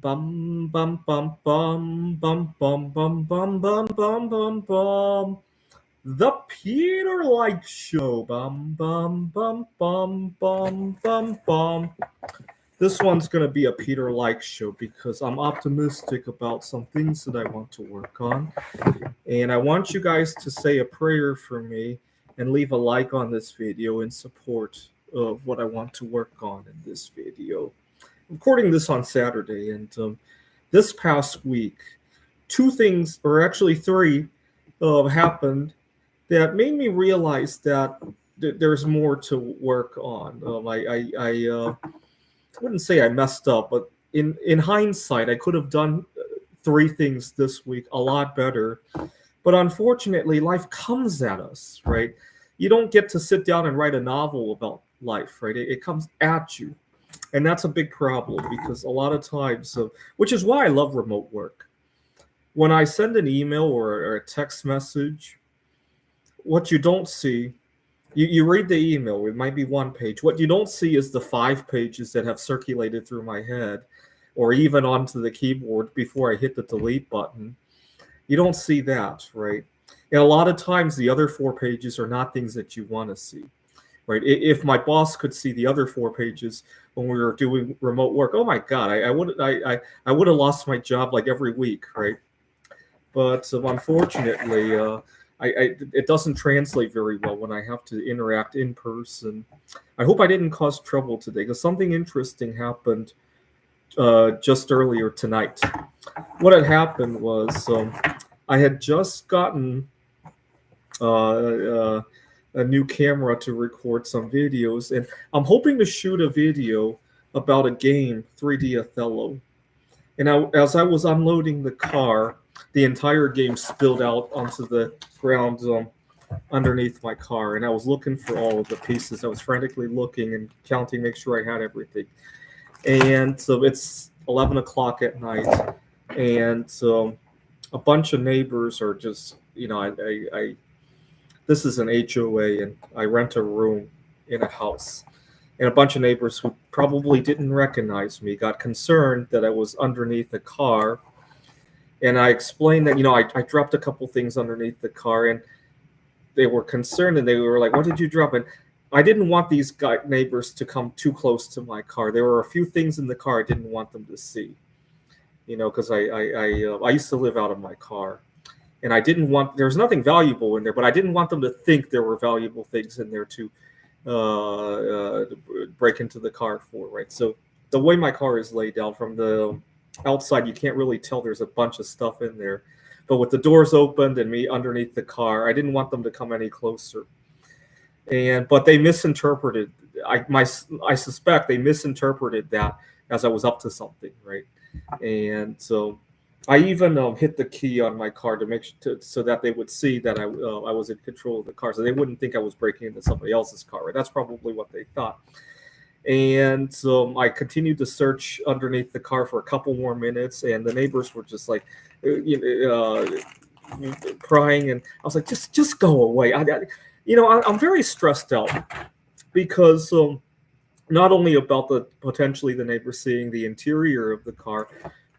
Bum bum bum bum bum bum bum bum bum bum bum bum. The Peter Like Show. Bum bum bum bum bum bum bum. This one's gonna be a Peter Like show because I'm optimistic about some things that I want to work on, and I want you guys to say a prayer for me and leave a like on this video in support of what I want to work on in this video. I'm recording this on Saturday, and this past week, two things, or actually three, happened that made me realize that there's more to work on. I wouldn't say I messed up, but in hindsight, I could have done three things this week a lot better. But unfortunately, life comes at us, right? You don't get to sit down and write a novel about life, right? It comes at you. And that's a big problem because a lot of times, which is why I love remote work. When I send an email or a text message, what you don't see, you read the email, it might be one page. What you don't see is the 5 pages that have circulated through my head or even onto the keyboard before I hit the delete button. You don't see that, right? And a lot of times the other 4 pages are not things that you want to see, right? If my boss could see the other 4 pages when we were doing remote work, oh my God, I would have lost my job like every week, right? But unfortunately, it doesn't translate very well when I have to interact in person. I hope I didn't cause trouble today because something interesting happened just earlier tonight. What had happened was I had just gotten uh, a new camera to record some videos, and I'm hoping to shoot a video about a game, 3D Othello. And as I was unloading the car, the entire game spilled out onto the ground underneath my car, and I was looking for all of the pieces. I was frantically looking and counting, make sure I had everything. And so it's 11 o'clock at night, and a bunch of neighbors are just, I this is an HOA, and I rent a room in a house. And a bunch of neighbors who probably didn't recognize me got concerned that I was underneath the car. And I explained that, I dropped a couple things underneath the car, and they were concerned, and they were like, "What did you drop?" And I didn't want these neighbors to come too close to my car. There were a few things in the car I didn't want them to see, because I used to live out of my car, and I didn't want, there was nothing valuable in there, but I didn't want them to think there were valuable things in there to break into the car for, right? So the way my car is laid out from the outside, you can't really tell there's a bunch of stuff in there. But with the doors opened and me underneath the car, I didn't want them to come any closer. But they misinterpreted. I suspect they misinterpreted that as I was up to something, right? And so I even hit the key on my car to so that they would see that I was in control of the car, so they wouldn't think I was breaking into somebody else's car. Right? That's probably what they thought. And so I continued to search underneath the car for a couple more minutes, and the neighbors were just like, crying, and I was like, just go away. I'm very stressed out because not only about potentially the neighbor seeing the interior of the car,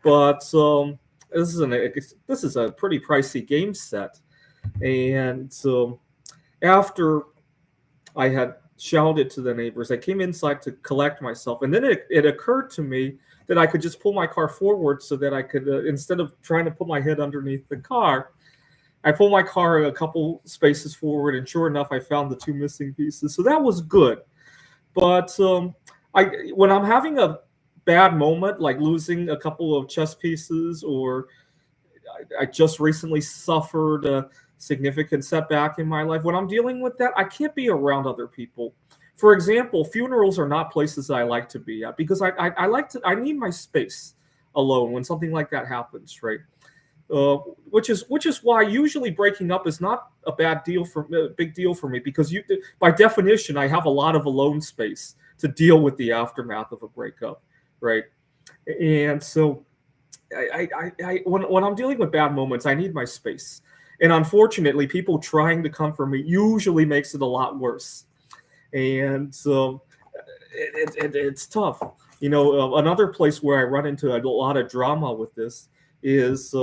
but this is a pretty pricey game set, and so after I had shouted to the neighbors, I came inside to collect myself, and then it occurred to me that I could just pull my car forward so that I could, instead of trying to put my head underneath the car, I pulled my car a couple spaces forward, and sure enough, I found the two missing pieces. So that was good. But when I'm having a bad moment, like losing a couple of chess pieces, or I just recently suffered a significant setback in my life, when I'm dealing with that, I can't be around other people. For example, funerals are not places I like to be at because I need my space alone when something like that happens, right? Which is why usually breaking up is not a big deal for me, because by definition I have a lot of alone space to deal with the aftermath of a breakup, right? And so when I'm dealing with bad moments, I need my space, and unfortunately, people trying to comfort me usually makes it a lot worse, and so it's tough. Another place where I run into a lot of drama with this is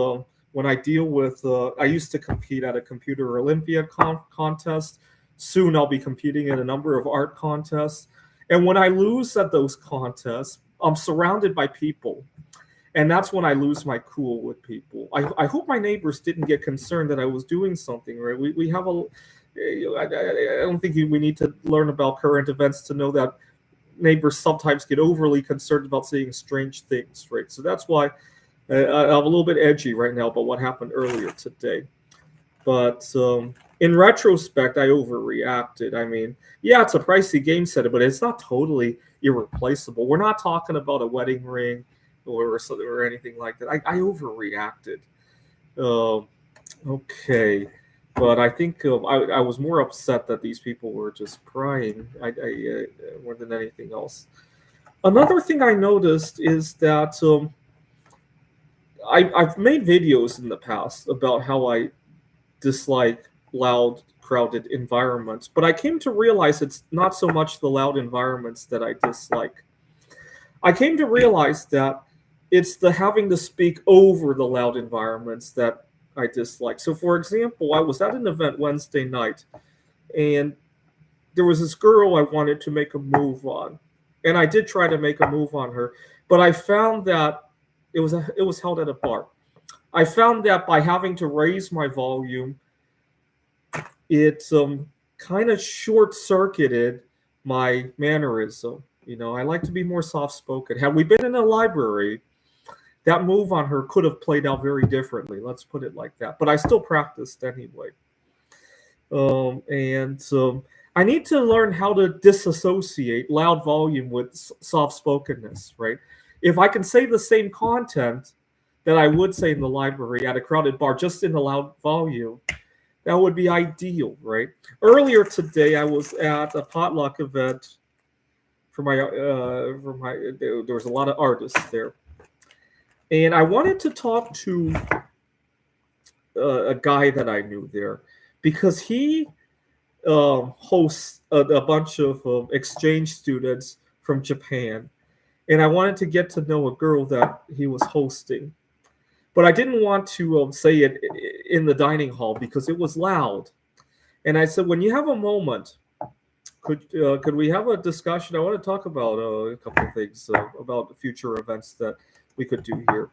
when I deal with. I used to compete at a computer Olympiad contest. Soon I'll be competing in a number of art contests. And when I lose at those contests, I'm surrounded by people. And that's when I lose my cool with people. I hope my neighbors didn't get concerned that I was doing something, right? We have I don't think we need to learn about current events to know that neighbors sometimes get overly concerned about seeing strange things, right? So that's why I'm a little bit edgy right now about what happened earlier today. But in retrospect, I overreacted. I mean, yeah, it's a pricey game set, but it's not totally irreplaceable. We're not talking about a wedding ring or anything like that. I overreacted. Okay. But I think I was more upset that these people were just crying more than anything else. Another thing I noticed is that I've made videos in the past about how I dislike loud, crowded environments, but I came to realize it's not so much the loud environments that I dislike. I came to realize that it's the having to speak over the loud environments that I dislike. So, for example, I was at an event Wednesday night, and there was this girl I wanted to make a move on, and I did try to make a move on her, but I found that it was held at a bar. I found that by having to raise my volume, it kind of short-circuited my mannerism. I like to be more soft-spoken. Had we been in a library, that move on her could have played out very differently. Let's put it like that. But I still practiced anyway. I need to learn how to disassociate loud volume with soft-spokenness, right? If I can say the same content that I would say in the library at a crowded bar, just in a loud volume, that would be ideal, right? Earlier today, I was at a potluck event for my there was a lot of artists there. And I wanted to talk to a guy that I knew there because he hosts a bunch of exchange students from Japan. And I wanted to get to know a girl that he was hosting. But I didn't want to say it in the dining hall because it was loud. And I said, when you have a moment, could we have a discussion? I want to talk about a couple of things about future events that we could do here.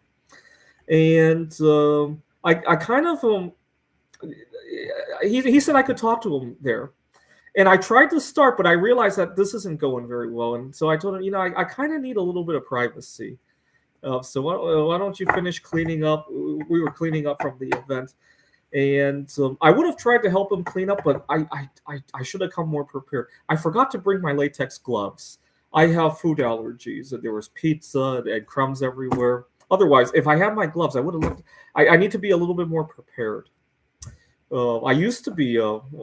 And I kind of he said I could talk to him there. And I tried to start, but I realized that this isn't going very well. And so I told him, I kind of need a little bit of privacy. So why don't you finish cleaning up? We were cleaning up from the event. And I would have tried to help him clean up, but I should have come more prepared. I forgot to bring my latex gloves. I have food allergies, and there was pizza and crumbs everywhere. Otherwise, if I had my gloves, I would have looked. I need to be a little bit more prepared. I used to be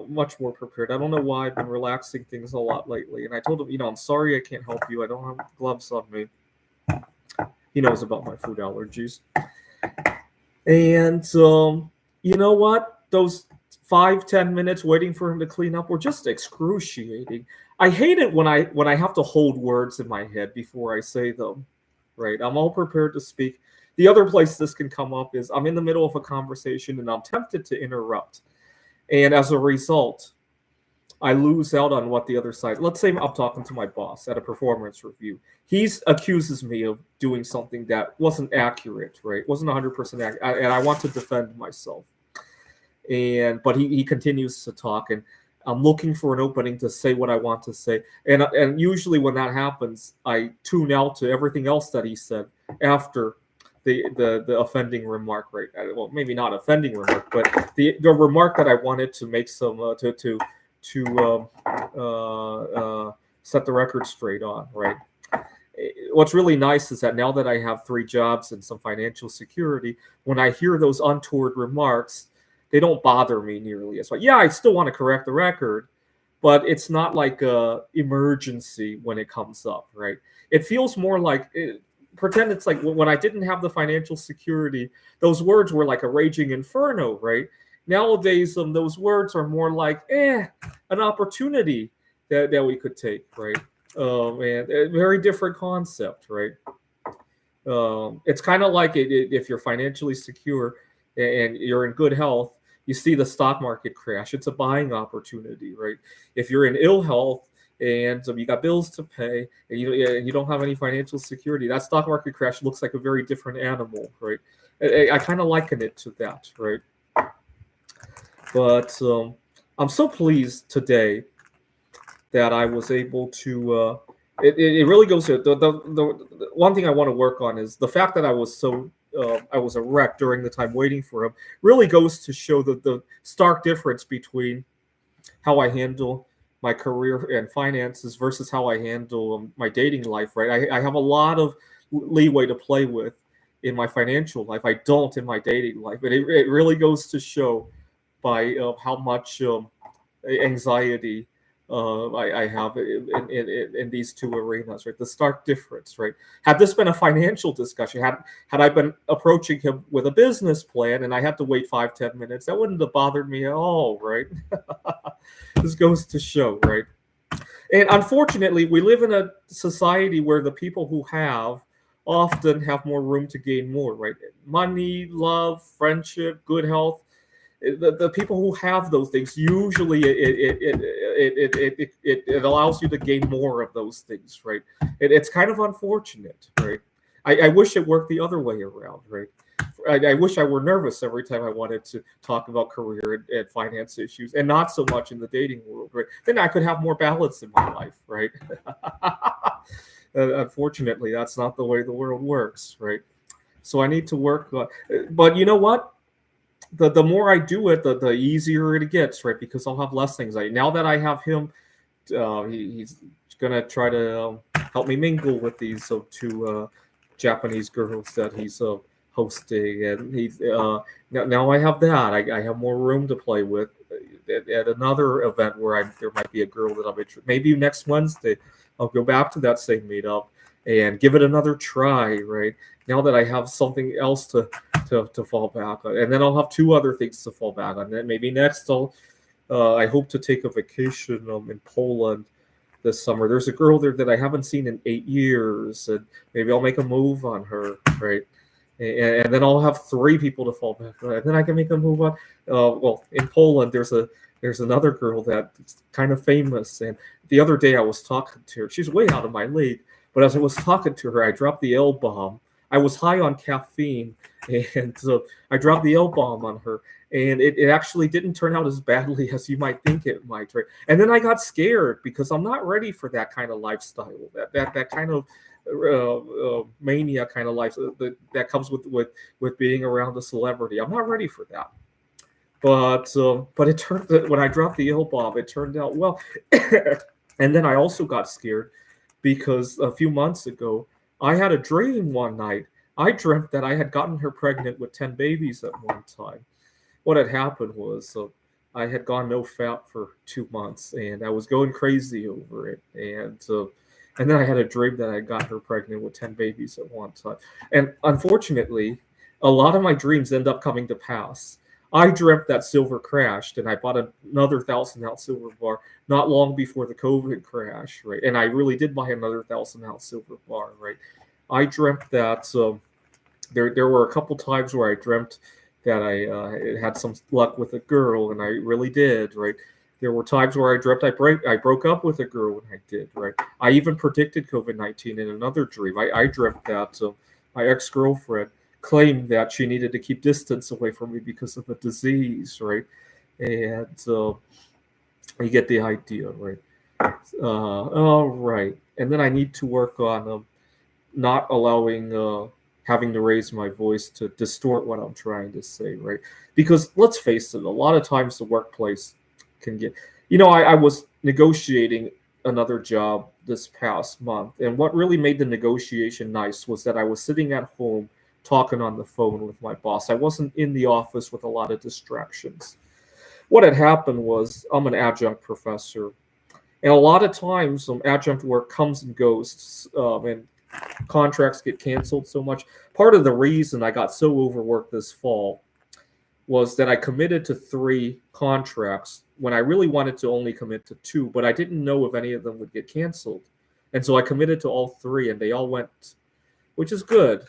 much more prepared. I don't know why I've been relaxing things a lot lately. And I told him, I'm sorry I can't help you. I don't have gloves on me. He knows about my food allergies. And you know what? Those 5-10 minutes waiting for him to clean up were just excruciating. I hate it when I have to hold words in my head before I say them. Right? I'm all prepared to speak. The other place this can come up is I'm in the middle of a conversation and I'm tempted to interrupt. And as a result, I lose out on what the other side. Let's say I'm talking to my boss at a performance review. He accuses me of doing something that wasn't accurate, right? Wasn't 100% accurate, and I want to defend myself. But he continues to talk, and I'm looking for an opening to say what I want to say. And usually when that happens, I tune out to everything else that he said after the offending remark, right? Well, maybe not offending remark, but the remark that I wanted to make some to set the record straight on, right? What's really nice is that now that I have 3 jobs and some financial security, when I hear those untoward remarks, they don't bother me nearly as much. Yeah, I still want to correct the record, but it's not like a emergency when it comes up, right? It feels more like pretend it's like when I didn't have the financial security, those words were like a raging inferno, right? Nowadays, those words are more like an opportunity that we could take, right? And a very different concept, right? It's kind of like if you're financially secure and you're in good health, you see the stock market crash. It's a buying opportunity, right? If you're in ill health and you got bills to pay and you don't have any financial security, that stock market crash looks like a very different animal, right? I kind of liken it to that, right? But I'm so pleased today that I was able to. It really goes to the one thing I want to work on is the fact that I was a wreck during the time waiting for him. Really goes to show the stark difference between how I handle my career and finances versus how I handle my dating life. Right, I have a lot of leeway to play with in my financial life. I don't in my dating life, and it really goes to show by how much anxiety I have in these two arenas, right? The stark difference, right? Had this been a financial discussion, had I been approaching him with a business plan and I had to wait 5-10 minutes, that wouldn't have bothered me at all, right? This goes to show, right? And unfortunately, we live in a society where the people who have often have more room to gain more, right? Money, love, friendship, good health, the people who have those things usually it allows you to gain more of those things, right? It's kind of unfortunate, right? I wish it worked the other way around, right? I wish I were nervous every time I wanted to talk about career and finance issues, and not so much in the dating world, right? Then I could have more balance in my life, right? Unfortunately, that's not the way the world works, right? So I need to work. But you know what? The more I do it, the easier it gets, right? Because I'll have less anxiety. Now that I have him, he's gonna try to help me mingle with these two Japanese girls that he's hosting, and he's now I have that. I have more room to play with. At another event where there might be a girl that I'm interested. Maybe next Wednesday, I'll go back to that same meetup and give it another try. Right now that I have something else to fall back on, and then I'll have two other things to fall back on. Then maybe next I hope to take a vacation in Poland this summer. There's a girl there that I haven't seen in 8 years, and maybe I'll make a move on her, right? And then I'll have three people to fall back on, and then I can make a move on. Well, in Poland, there's another girl that's kind of famous, and the other day I was talking to her. She's way out of my league, but as I was talking to her, I dropped the L bomb. I was high on caffeine, and so I dropped the L bomb on her, and it actually didn't turn out as badly as you might think it might. Right? And then I got scared because I'm not ready for that kind of lifestyle, that kind of mania kind of life that comes with being around a celebrity. I'm not ready for that. But it turned when I dropped the L bomb, it turned out well. And then I also got scared because a few months ago I had a dream one night. I dreamt that I had gotten her pregnant with 10 babies at one time. What had happened was I had gone no fat for 2 months, and I was going crazy over it. And then I had a dream that I got her pregnant with 10 babies at one time. And unfortunately, a lot of my dreams end up coming to pass. I dreamt that silver crashed, and I bought another 1,000 ounce silver bar not long before the COVID crash, right? And I really did buy another 1,000 ounce silver bar, right? I dreamt that there were a couple times where I dreamt that I had some luck with a girl, and I really did, right? There were times where I dreamt I broke up with a girl, and I did, right? I even predicted COVID-19 in another dream. I dreamt that my ex-girlfriend claimed that she needed to keep distance away from me because of a disease, right? And you get the idea, right? All right. And then I need to work on not allowing having to raise my voice to distort what I'm trying to say, right? Because let's face it, a lot of times the workplace can get, I was negotiating another job this past month, and what really made the negotiation nice was that I was sitting at home talking on the phone with my boss. I wasn't in the office with a lot of distractions. What had happened was I'm an adjunct professor, and a lot of times adjunct work comes and goes, and contracts get canceled so much. Part of the reason I got so overworked this fall was that I committed to 3 contracts when I really wanted to only commit to 2, but I didn't know if any of them would get canceled. And so I committed to all three, and they all went, which is good.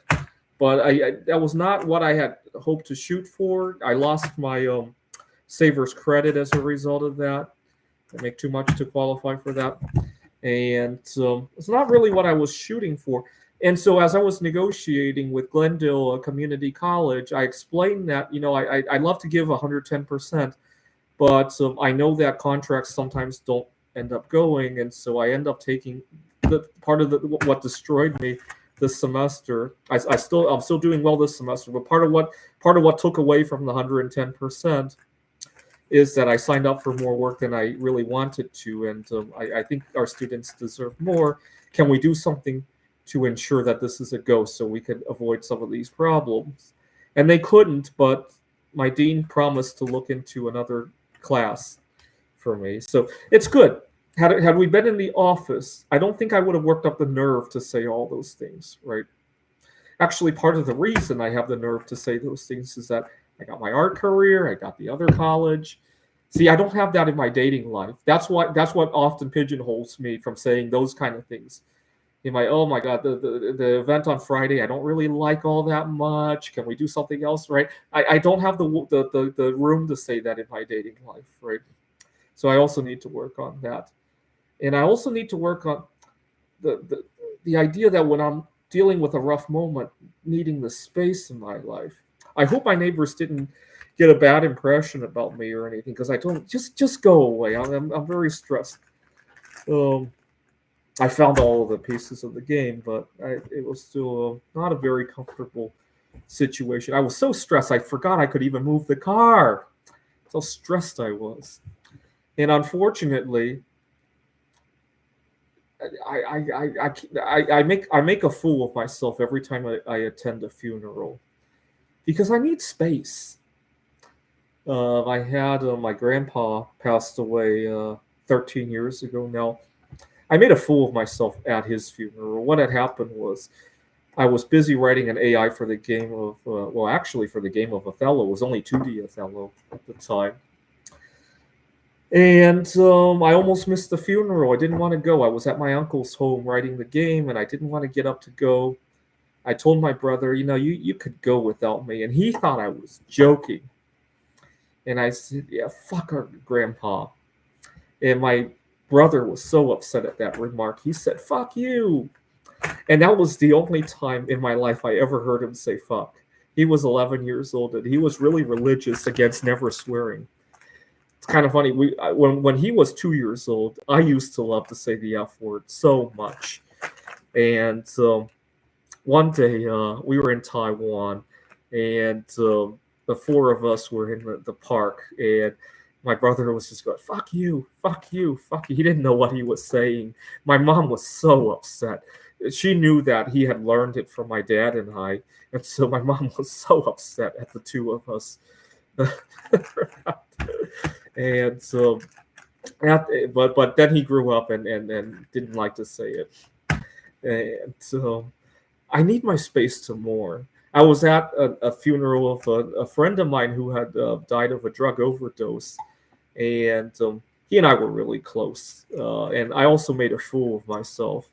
But that was not what I had hoped to shoot for. I lost my Savers credit as a result of that. I make too much to qualify for that. And it's not really what I was shooting for. And so as I was negotiating with Glendale Community College, I explained that, I love to give 110%, but I know that contracts sometimes don't end up going. And so I end up taking the part of what destroyed me this semester. I'm still doing well this semester, but part of what took away from the 110% is that I signed up for more work than I really wanted to, and I think our students deserve more. Can we do something to ensure that this is a go so we can avoid some of these problems? And they couldn't, but my dean promised to look into another class for me. So it's good. Had we been in the office, I don't think I would have worked up the nerve to say all those things, right? Actually, part of the reason I have the nerve to say those things is that I got my art career, I got the other college. See, I don't have that in my dating life. That's what often pigeonholes me from saying those kind of things. Oh my God, the event on Friday, I don't really like all that much. Can we do something else, right? I don't have the room to say that in my dating life, right? So I also need to work on that. And I also need to work on the idea that when I'm dealing with a rough moment, needing the space in my life. I hope my neighbors didn't get a bad impression about me or anything, because I don't just go away. I'm very stressed. I found all of the pieces of the game, but it was still not a very comfortable situation. I was so stressed, I forgot I could even move the car. So stressed I was. And unfortunately, I make a fool of myself every time I attend a funeral, because I need space. I had my grandpa passed away 13 years ago now. I made a fool of myself at his funeral. What had happened was I was busy writing an AI for the game of, for the game of Othello. It was only 2D Othello at the time. And I almost missed the funeral. I didn't want to go. I was at my uncle's home writing the game, and I didn't want to get up to go. I told my brother, you could go without me. And he thought I was joking. And I said, yeah, fuck our grandpa. And my brother was so upset at that remark. He said, fuck you. And that was the only time in my life I ever heard him say fuck. He was 11 years old, and he was really religious against never swearing. It's kind of funny. When he was 2 years old, I used to love to say the F word so much. And one day we were in Taiwan, and the four of us were in the park, and my brother was just going, fuck you, fuck you, fuck you. He didn't know what he was saying. My mom was so upset. She knew that he had learned it from my dad and I. And so my mom was so upset at the two of us. And so, but then he grew up and didn't like to say it. And so I need my space to mourn. I was at a funeral of a friend of mine who had died of a drug overdose, and he and I were really close. And I also made a fool of myself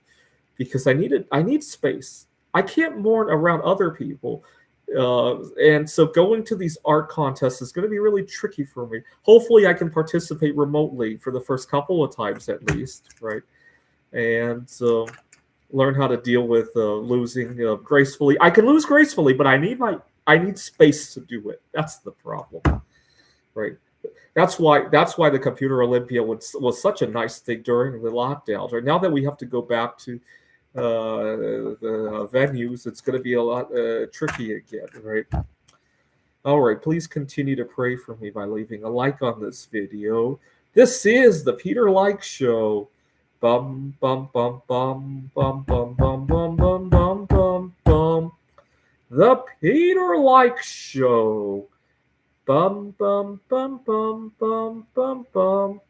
because I need space. I can't mourn around other people. And so going to these art contests is going to be really tricky for me. Hopefully I can participate remotely for the first couple of times at least, right? And learn how to deal with losing gracefully. I can lose gracefully, but I need space to do it. That's the problem, right? That's why the Computer Olympia was such a nice thing during the lockdowns. Right now that we have to go back to the venues, it's going to be a lot tricky again, right? All right, please continue to pray for me by leaving a like on this video. This is the Peter Like Show. Bum bum bum bum bum bum bum bum bum bum bum bum. The Peter Like Show. Bum bum bum bum bum bum bum.